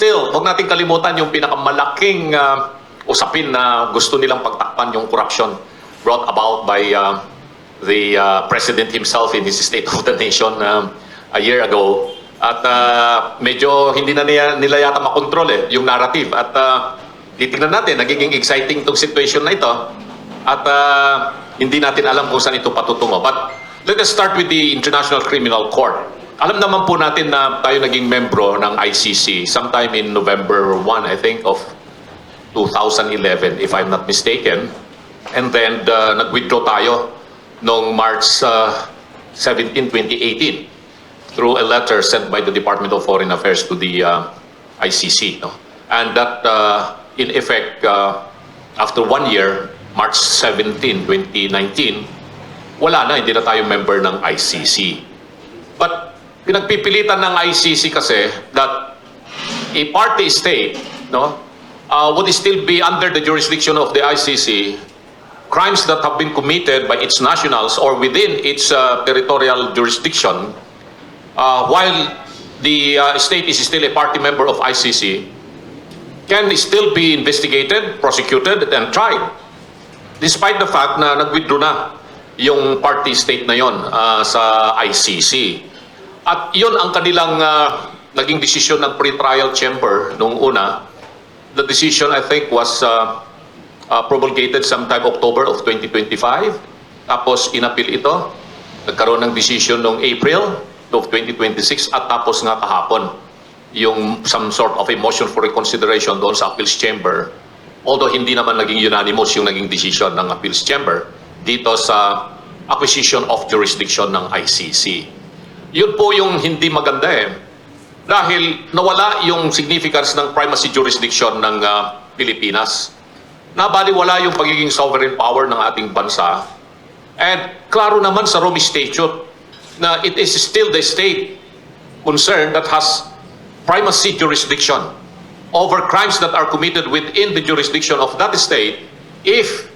still, huwag natin kalimutan yung pinakamalaking usapin na gusto nilang pagtakpan, yung corruption brought about by the President himself in his State of the Nation a year ago. At medyo hindi na nila yata makontrol yung narrative. At titignan natin, nagiging exciting itong situation na ito. At hindi natin alam kung saan ito patutungo. But let us start with the International Criminal Court. Alam naman po natin na tayo naging membro ng ICC sometime in November 1, I think, of 2011, if I'm not mistaken. And then nag-withdraw tayo noong March 17, 2018 through a letter sent by the Department of Foreign Affairs to the ICC. No? And that, in effect, after 1 year, March 17, 2019, wala na, hindi na tayo member ng ICC. But pinagpipilitan ng ICC kasi that a party state would still be under the jurisdiction of the ICC crimes that have been committed by its nationals or within its territorial jurisdiction, while the state is still a party member of ICC, can still be investigated, prosecuted, and tried, despite the fact na nag-withdraw na yung party state na yon sa ICC. At yun ang kanilang naging desisyon ng pre-trial chamber nung una. The decision, I think, was promulgated sometime October of 2025. Tapos inapil ito. Nagkaroon ng decision noong April of 2026 at tapos nga kahapon yung some sort of a motion for reconsideration doon sa appeals chamber. Although hindi naman naging unanimous yung naging decision ng appeals chamber dito sa acquisition of jurisdiction ng ICC. Yun po yung hindi maganda dahil nawala yung significance ng primacy jurisdiction ng Pilipinas. Nabaliwala yung pagiging sovereign power ng ating bansa. And klaro naman sa Rome Statute na it is still the state concerned that has primacy jurisdiction over crimes that are committed within the jurisdiction of that state if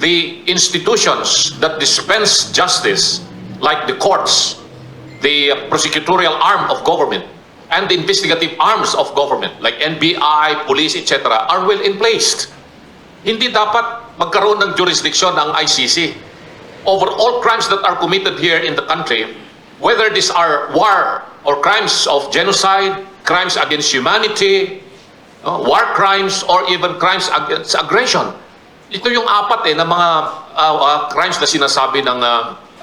the institutions that dispense justice, like the courts, the prosecutorial arm of government, and the investigative arms of government, like NBI, police, etc., are well in place. Hindi dapat magkaroon ng jurisdiction ng ICC over all crimes that are committed here in the country, whether these are war or crimes of genocide, crimes against humanity, war crimes, or even crimes against aggression. Ito yung apat na mga crimes na sinasabi ng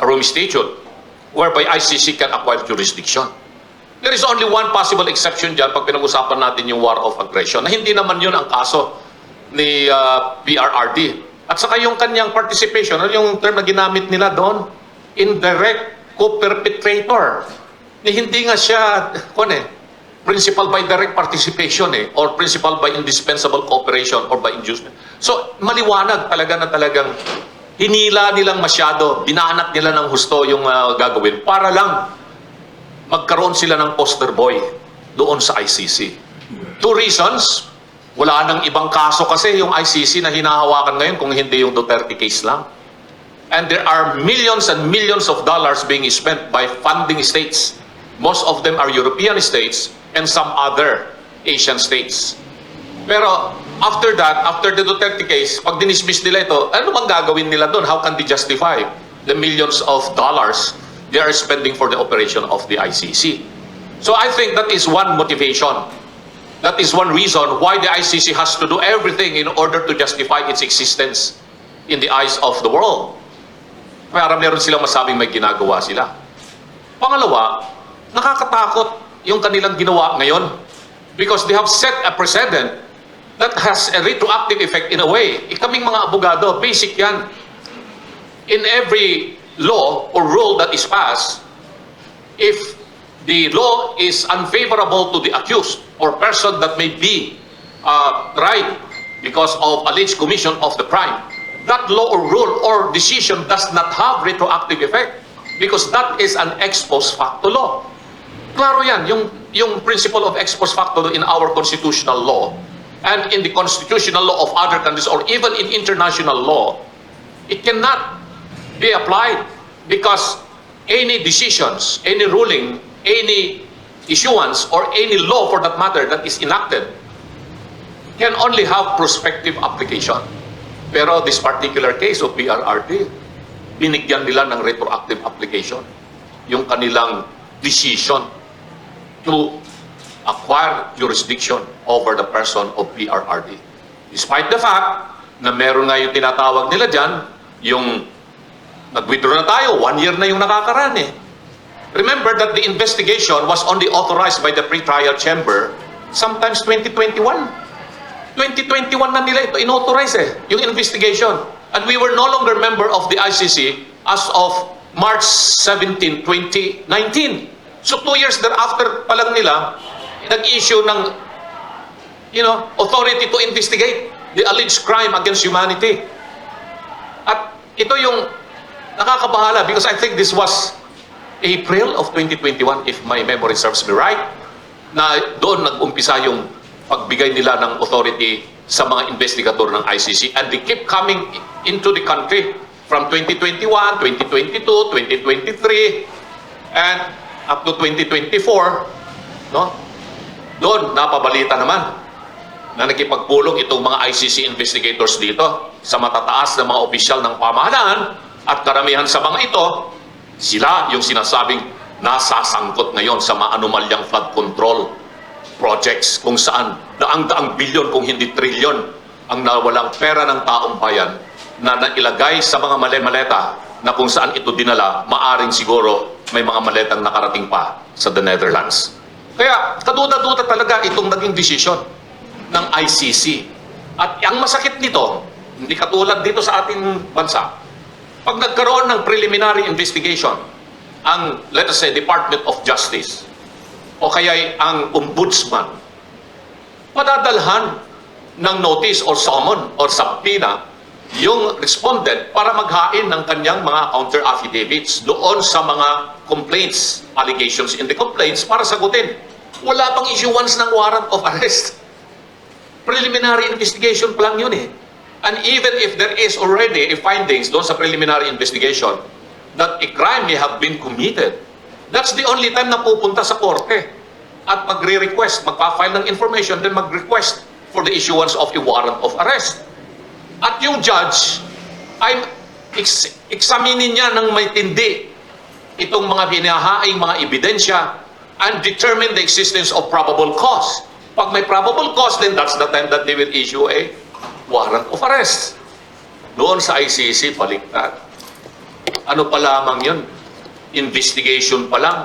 Rome Statute whereby ICC can acquire jurisdiction. There is only one possible exception dyan pag pinag-usapan natin yung war of aggression, na hindi naman yun ang kaso ni PRRD. At saka yung kanyang participation, yung term na ginamit nila doon, indirect co-perpetrator. Hindi nga siya, principal by direct participation or principal by indispensable cooperation or by inducement. So, maliwanag talaga na talagang hinila nilang masyado, binanat nila ng husto yung gagawin para lang magkaroon sila ng poster boy doon sa ICC. Two reasons. Wala nang ibang kaso kasi yung ICC na hinahawakan ngayon kung hindi yung Duterte case lang. And there are millions and millions of dollars being spent by funding states. Most of them are European states and some other Asian states. Pero after that, after the Duterte case, pag dinismiss nila ito, ano bang gagawin nila doon? How can they justify the millions of dollars they are spending for the operation of the ICC? So I think that is one motivation. That is one reason why the ICC has to do everything in order to justify its existence in the eyes of the world. Para meron silang masabing may ginagawa sila. Pangalawa, nakakatakot yung kanilang ginawa ngayon because they have set a precedent that has a retroactive effect in a way. Kaming mga abogado, basic yan. In every law or rule that is passed, if the law is unfavorable to the accused or person that may be tried because of alleged commission of the crime, that law or rule or decision does not have retroactive effect because that is an ex post facto law. Klaro yan, yung principle of ex post facto in our constitutional law and in the constitutional law of other countries or even in international law, it cannot be applied because any decisions, any ruling, any issuance or any law for that matter that is enacted can only have prospective application. Pero this particular case of PRRD, binigyan nila ng retroactive application yung kanilang decision to acquire jurisdiction over the person of PRRD. Despite the fact na meron nga yung tinatawag nila dyan, yung nag-withdraw na tayo, 1 year na yung nakakaraan eh. Remember that the investigation was only authorized by the pre-trial chamber sometimes 2021. 2021 na nila ito inauthorize eh, yung investigation. And we were no longer member of the ICC as of March 17, 2019. So 2 years thereafter pa lang nila, nag-issue ng authority to investigate the alleged crime against humanity. At ito yung nakakabahala because I think this was April of 2021, if my memory serves me right, na doon nag-umpisa yung pagbigay nila ng authority sa mga investigator ng ICC, and they keep coming into the country from 2021, 2022, 2023, and up to 2024, no? Doon napabalita naman na nakipagpulong itong mga ICC investigators dito sa matataas na mga opisyal ng pamahalaan, at karamihan sa mga ito, sila yung sinasabing nasasangkot ngayon sa mga anomalyang flood control projects kung saan daang-daang bilyon kung hindi trilyon ang nawalang pera ng taong bayan na nailagay sa mga maleta na kung saan ito dinala, maaring siguro may mga maletang nakarating pa sa the Netherlands. Kaya kaduda-duda talaga itong naging desisyon ng ICC. At ang masakit nito, hindi katulad dito sa ating bansa, pag nagkaroon ng preliminary investigation, ang, let us say, Department of Justice, o kaya ang ombudsman, padadalhan ng notice or summon or subpoena yung respondent para maghain ng kanyang mga counter affidavits doon sa mga complaints, allegations in the complaints para sagutin. Wala pang issuance ng warrant of arrest. Preliminary investigation pa lang yun eh. And even if there is already a findings doon sa preliminary investigation that a crime may have been committed, that's the only time na pupunta sa korte at magre-request, magpa-file ng information, then mag-request for the issuance of a warrant of arrest. At yung judge ay examinin niya ng may tindi itong mga binahaing mga ebidensya and determine the existence of probable cause. Pag may probable cause, then that's the time that they will issue a warrant of arrest. Doon sa ICC, baliktad. Ano pa lamang yun? Investigation pa lang.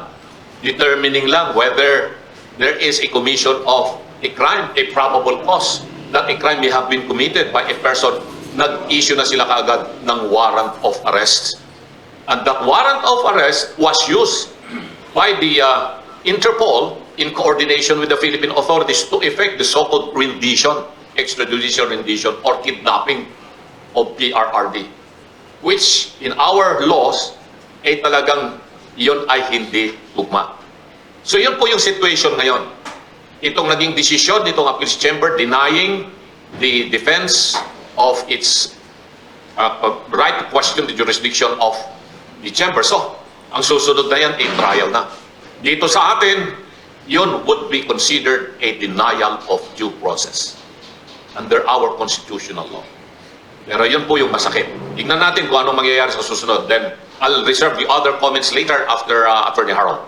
Determining lang whether there is a commission of a crime, a probable cause that a crime may have been committed by a person. Nag-issue na sila kaagad ng warrant of arrest. And that warrant of arrest was used by the Interpol in coordination with the Philippine authorities to effect the so-called rendition, extrajudicial rendition or kidnapping of PRRD, which in our laws ay talagang yun ay hindi tugma. So yun po yung situation ngayon. Itong naging desisyon nitong Appeals Chamber denying the defense of its right to question the jurisdiction of the chamber. So, ang susunod na yan ay trial na. Dito sa atin, yun would be considered a denial of due process under our constitutional law. Pero yun po yung masakit. Tignan natin kung anong mangyayari sa susunod. Then, I'll reserve the other comments later after Attorney Harold.